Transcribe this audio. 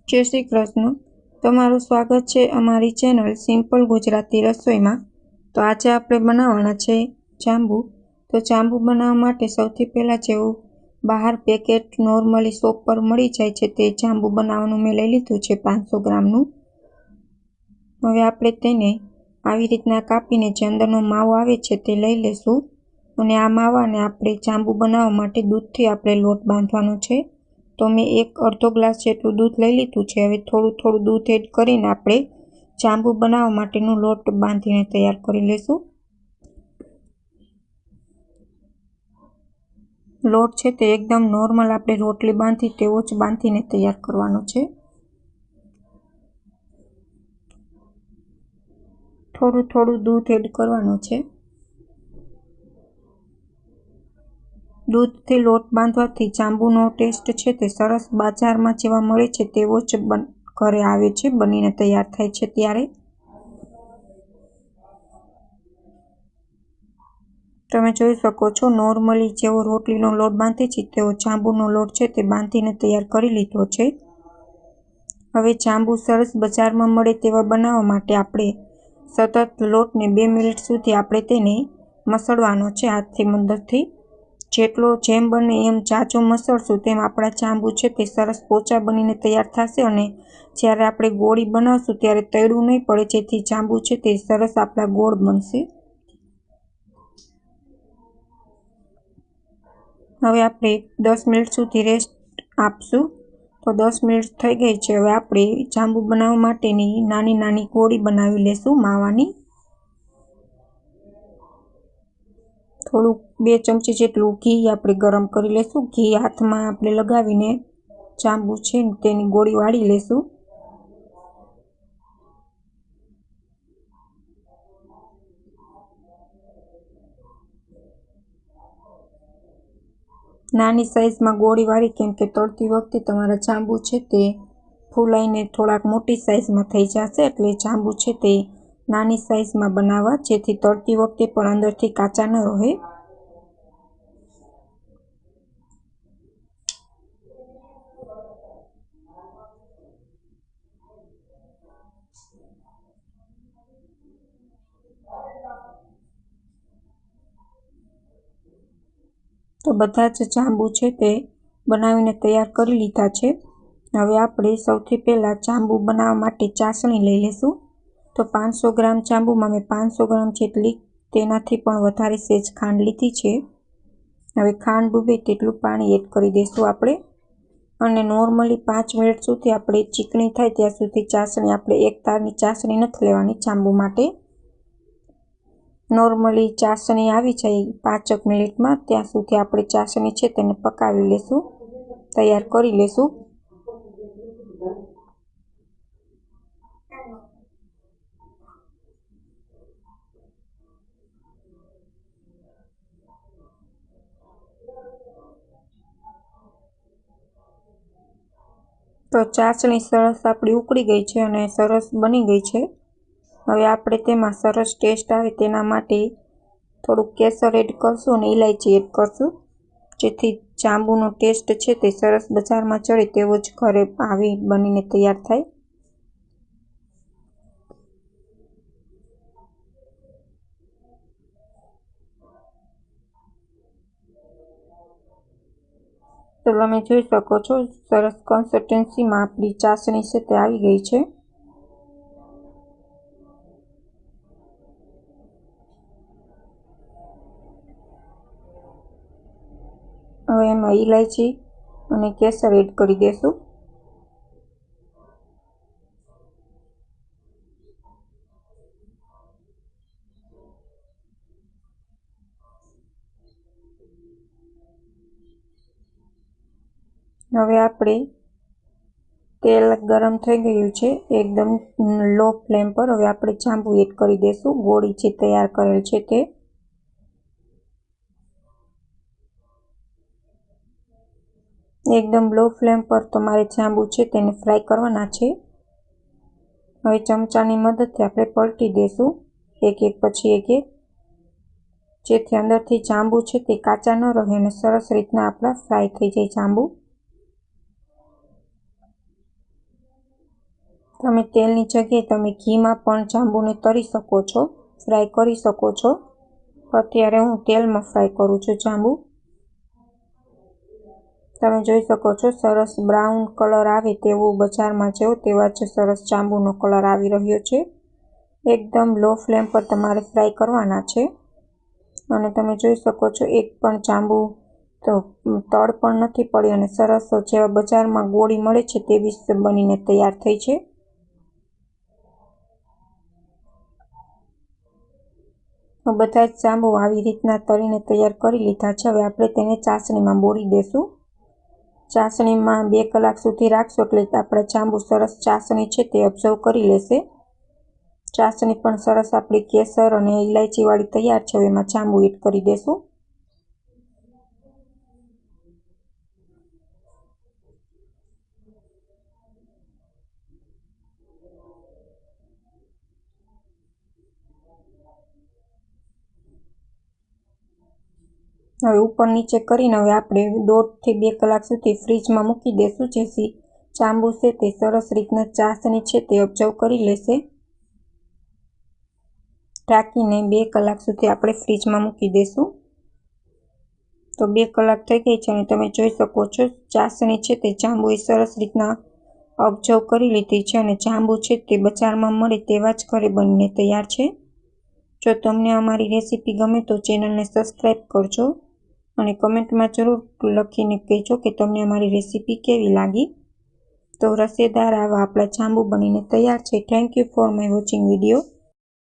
जय श्री कृष्ण। तमारुं स्वागत है अमारी चेनल सिंपल गुजराती रसोई में। तो आज आपणे बनाववाना छे जांबू। तो जांबू बनाववा माटे सौथी पहेला जेवुं बहार पेकेट नॉर्मली शॉप पर मळी जाय छे ते जांबू बनाववानुं मैं लई लीधुं छे 500 ग्रामनुं। हवे आपणे तेने आवी रीतना कापीने जे अंदरनो मावो आवे छे ते लई लेशुं अने आ मावाने आपणे जांबू बनाववा माटे दूधथी आपणे लोट बांधवानो छे। तो मैं एक अर्धो ग्लास जेटलुं दूध लई लीधुं छे। हवे थोड़ुं थोड़ुं दूध एड करीने आपणे जांबू बनाववा माटेनो लोट बांधीने तैयार करी लेशुं। लोट छे ते एकदम नॉर्मल आपणे रोटली बांधी तेवो ज बांधीने तैयार करवानो छे। थोड़ुं थोड़ुं दूध एड करवानुं छे। दूधथी लोट बांधवाथी जांबूनो टेस्ट छे ते सरस बजारमां जेवा मळे छे तेवो ज घरे आवे छे, बनीने तैयार थाय छे त्यारे। तमे जोई शको छो नॉर्मली जेवो रोटलीनो लोट बांधे छे तेवो जांबूनो लोट छे ते बांधीने तैयार करी लीधो छे। हवे जांबू सरस बजारमां मळे तेवा बनाववा माटे आपणे सतत लोटने 2 मिनिट सुधी आपणे तेने मसळवानो छे हाथथी मददथी। जेटलो जेम बने एम जाजो मसळशुं तेम आपणा जांबू छे ते सरस पोचा बनीने तैयार थशे अने ज्यारे आपणे गोળી बनावशुं त्यारे तळ्युं नहीं पड़े जेथी जांबू छे ते सरस आपणा गोળ बनशे। हवे आपणे 10 मिनिट सुधी रेस्ट आपशुं। तो 10 मिनिट थई गई छे। हवे आपणे जांबू बनाववा माटेनी नानी नानी गोળી बनावी लेशुं मावानी। थोड़ुं 2 चमची जेटलुं घी आपणे गरम करी लेशुं। घी हाथमां आपणे लगावीने जांबू छे तेनी गोળી वाળી लेशुं। नानी साइजमां गोળી वाળી केम के तळती वखते तमारा जांबू छे ते फूलाईने थोड़ाक मोटी साइजमां थई जशे एटले जांबू छे ते नानी साइजमां बनाववा जेथी तळती वखते पण अंदरथी काचा न रहे। तो बधा ज जांबू छे ते बनावीने तैयार करी लीधा छे। हवे आपणे सौथी पहेला जांबू बनाववा माटे चासणी लई लेशुं। तो 500 ग्राम जांबूमां मैं 500 ग्राम जेटली तेनाथी पण वधारे सेज खांड लीधी छे। हवे खांड डूबे तेटलुं पाणी एड करी देशुं आपणे अने नॉर्मली 5 मिनिट सुधी आपणे चीकणी थाय त्यां सुधी चासणी आपणे एक तारनी चासणी नथी लेवानी जांबू माटे। नॉर्मली चासणी आवी जाय 5 मिनिटमां त्यां सुधी आपणे चासणी छे तेने पकावी लेशुं, तैयार करी लेशुं। तो चासणी सरस आपणी उकળી गई छे अने सरस बनी गई छे। हवे आपणे तेमां सरस टेस्ट आवे तेना माटे थोड़ुं केसर एड करशुं अने इलायची एड करशुं जेथी जांबूनो टेस्ट छे ते सरस बजारमां चढ़े तेवो ज घरे आवी बनीने तैयार थाय। तो तमे जोई शको छो सरस कन्सिस्टन्सीमां आपणी चासणी छे ते आवी गई छे। हवे एमां इलायची अने केसर एड करी देशुं। हवे आपणे तेल गरम थई गयुं छे एकदम लो फ्लेम पर। हवे आपणे जांबू एड करी देशुं। गोળી जे तैयार करेल छे ते एकदम लो फ्लेम पर तमारे जांबू छे तेने फ्राय करवाना छे। हवे चमचानी मददथी आपणे पलटी देशुं एक एक पछी एक एक जेथी अंदरथी जांबू छे ते काचा न रहे अने सरस रीतना आपणा फ्राय थई जाय जांबू। તમે તેલની જગ્યાએ તમે ઘીમાં પણ જાંબુને તળી શકો છો, ફ્રાય કરી શકો છો. અત્યારે હું તેલમાં ફ્રાય કરું છું જાંબુ. તમે જોઈ શકો છો સરસ બ્રાઉન કલર આવે તેવું બજારમાં જેવો તેવા જ સરસ જાંબુનો કલર આવી રહ્યો છે. એકદમ લો ફ્લેમ પર તમારે ફ્રાય કરવાના છે. અને તમે જોઈ શકો છો એક પણ જાંબુ તો તળ પણ નથી પડી અને સરસ જેવા બજારમાં ગોળી મળે છે તેવી બનીને તૈયાર થઈ છે. બધા જ જાંબુ આવી રીતના તળીને તૈયાર કરી લીધા છે. હવે આપણે તેને ચાસણીમાં બોળી દેશું. ચાસણીમાં 2 કલાક સુધી રાખશો એટલે આપણે જાંબુ સરસ ચાસણી છે તે ઓબ્ઝર્વ કરી લેશે. ચાસણી પણ સરસ આપણી કેસર અને ઇલાયચીવાળી તૈયાર છે. હવે એમાં જાંબુ એડ કરી દેશું. હવે ઉપર નીચે કરીને હવે આપણે 1.5 થી 2 કલાક સુધી ફ્રીજમાં મૂકી દેશું જેથી જાંબુ છે તે સરસ રીતના ચાસણી છે તે ઓબ્ઝર્વ કરી લેશે. ઢાંકીને 2 કલાક સુધી આપણે ફ્રીજમાં મૂકી દેશું. તો 2 કલાક થઈ ગઈ છે અને તમે જોઈ શકો છો ચાસણી છે તે જાંબુએ સરસ રીતના ઓબ્ઝર્વ કરી લીધી છે અને જાંબુ છે તે બજારમાં મળે તેવા જ ઘરે બનીને તૈયાર છે. જો તમને અમારી રેસીપી ગમે તો ચેનલને સબસ્ક્રાઈબ કરજો અને કમેન્ટમાં જરૂર લખીને કહેજો કે તમને અમારી રેસીપી કેવી લાગી. તો રસેદાર આવા આપણા જાંબુ બનીને તૈયાર છે. Thank you for my watching video.